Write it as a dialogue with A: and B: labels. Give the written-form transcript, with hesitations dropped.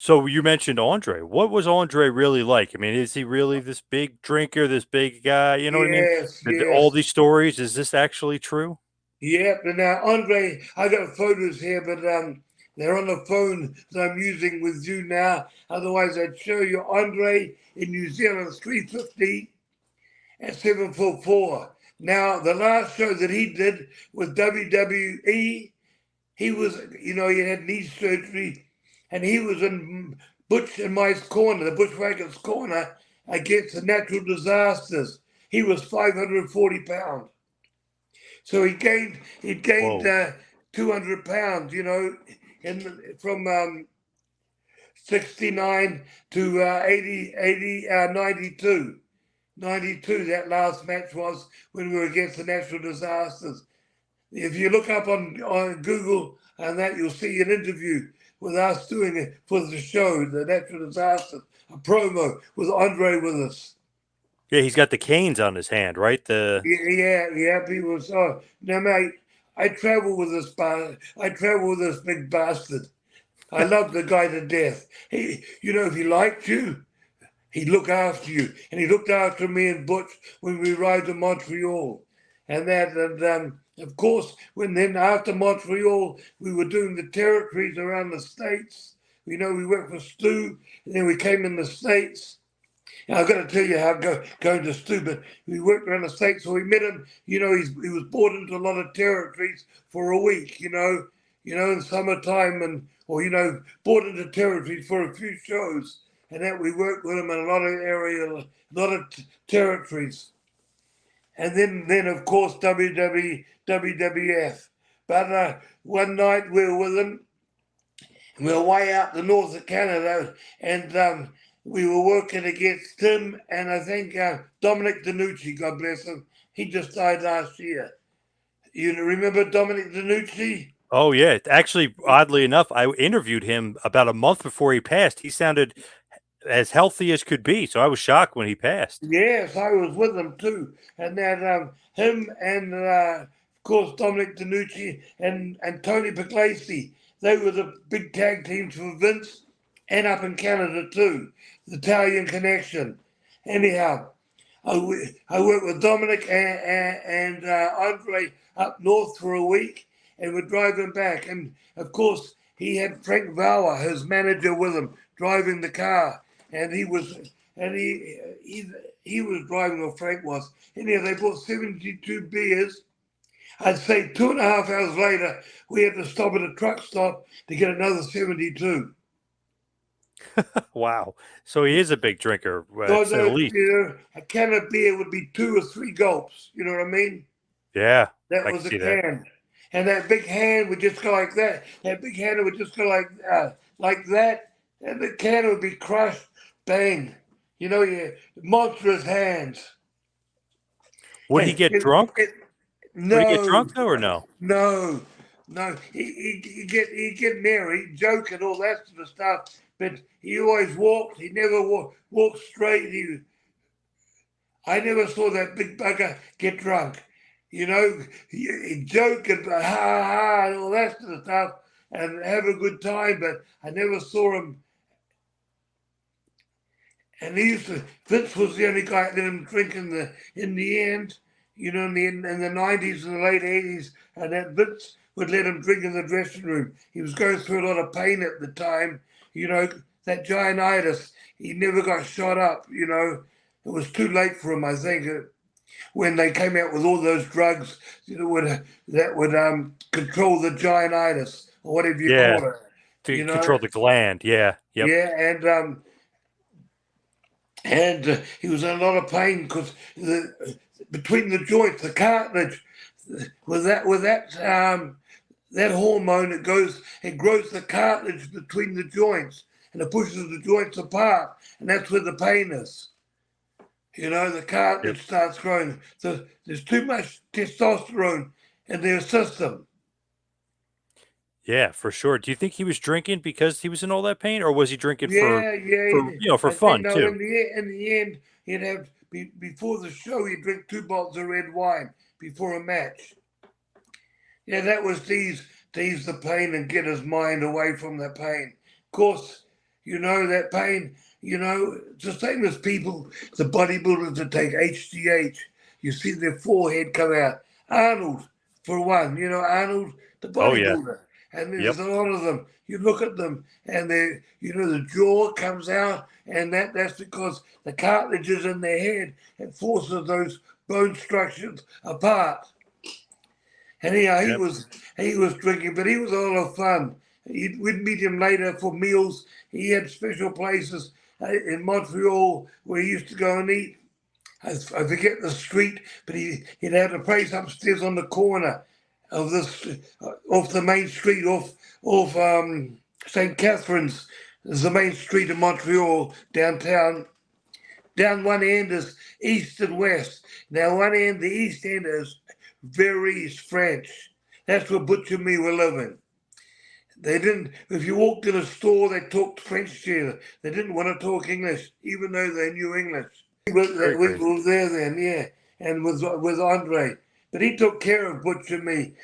A: So you mentioned Andre. What was Andre really like? I mean, is he really this big drinker, this big guy? You know what I mean?
B: Yes,
A: All
B: yes.
A: these stories, is this actually true?
B: Yep. And now Andre, I got photos here, but they're on the phone that I'm using with you now. Otherwise, I'd show you Andre in New Zealand, 350 and 744. Now, the last show that he did with WWE, he was, he had knee surgery, and he was in Butch and my corner, the Bushwacker's corner, against the natural disasters. He was 540 pounds. So he gained
A: Whoa.
B: 200 pounds, from 69 to 92. 92, that last match was when we were against the natural disasters. If you look up on Google and that, you'll see an interview with us doing it for the show, the natural disasters, a promo with Andre with us.
A: Yeah, he's got the canes on his hand, right? The
B: Yeah, people. So now, mate, I travel with this I travel with this big bastard. I love the guy to death. If he liked you, he'd look after you, and he looked after me and Butch when we arrived in Montreal, and of course, when then after Montreal, we were doing the territories around the states. We went for Stu, and then we came in the states. Now, I've got to tell you how going to Stu, but we worked around the states, so we met him. He was brought into a lot of territories for a week. In summertime, or brought into territories for a few shows, and that we worked with him in a lot of territories, and then of course WWF. But one night we were with him. We were way out the north of Canada, and we were working against him and I think Dominic DeNucci, God bless him. He just died last year. You remember Dominic DeNucci?
A: Oh yeah. Actually, oddly enough, I interviewed him about a month before he passed. He sounded as healthy as could be, so I was shocked when he passed.
B: Yes, I was with him too. And that him and of course Dominic DeNucci and Tony Puglisi, they were the big tag teams for Vince and up in Canada too, the Italian connection. Anyhow, I worked with Dominic and Andre up north for a week, and we're driving back. And of course, he had Frank Bauer, his manager, with him, driving the car, and he was driving, or Frank was. Anyhow, they bought 72 beers. I'd say 2.5 hours later, we had to stop at a truck stop to get another 72.
A: Wow. So he is a big drinker,
B: So
A: to the
B: those,
A: least.
B: a can of beer would be 2 or 3 gulps. You know what I mean?
A: Yeah,
B: That
A: I can
B: was a
A: see that.
B: can. And that big hand would just go like that. That big hand would just go like that, and the can would be crushed. Bang! Your monstrous hands.
A: Would he
B: And
A: get drunk? Would he get
B: no,
A: drunk though, or no?
B: no, no. He get merry, joke, and all that sort of stuff. But he always walked. He never walked straight. I never saw that big bugger get drunk. He'd joke and ha ha and all that sort of stuff and have a good time, but I never saw him. And Vince was the only guy that let him drink in the end, in the 90s and the late 80s, and that Vince would let him drink in the dressing room. He was going through a lot of pain at the time, that giantitis. He never got shot up. It was too late for him, I think, when they came out with all those drugs that would control the giantitis or whatever you
A: Yeah,
B: call it.
A: to
B: You know,
A: control the gland. Yeah. Yep.
B: yeah, and he was in a lot of pain because between the joints, the cartilage, with that hormone, it grows the cartilage between the joints, and it pushes the joints apart, and that's where the pain is. The
A: Yep.
B: cartilage starts growing. So there's too much testosterone in their system.
A: Yeah, for sure. Do you think he was drinking because he was in all that pain, or was he drinking for
B: Yeah, yeah.
A: for you know for
B: I think
A: fun
B: no.
A: too?
B: In the end, he'd have before the show. He'd drink 2 bottles of red wine before a match. Yeah, that was to ease the pain and get his mind away from the pain. Of course, You know, that pain, you know, it's the same as people, the bodybuilders that take HGH. You see their forehead come out. Arnold, for one, you know, Arnold, the
A: Oh yeah.
B: bodybuilder. And
A: Yep.
B: there's a lot of them. You look at them and they, you know, the jaw comes out, and that's because the cartilage is in their head. It forces those bone structures apart. And
A: Yep.
B: he was drinking, but he was a lot of fun. We'd meet him later for meals. He had special places in Montreal where he used to go and eat. I forget the street, but he'd have a place upstairs on the corner of this, off the main street, off St. Catherine's. There's the main street of Montreal downtown. Down one end is east and west. Now one end, the east end is very French. That's where Butch and me were living. They didn't. If you walked in a store, they talked French to you. They didn't want to talk English, even though they knew English. We were there then, yeah, and with Andre. But he took care of Butch and me.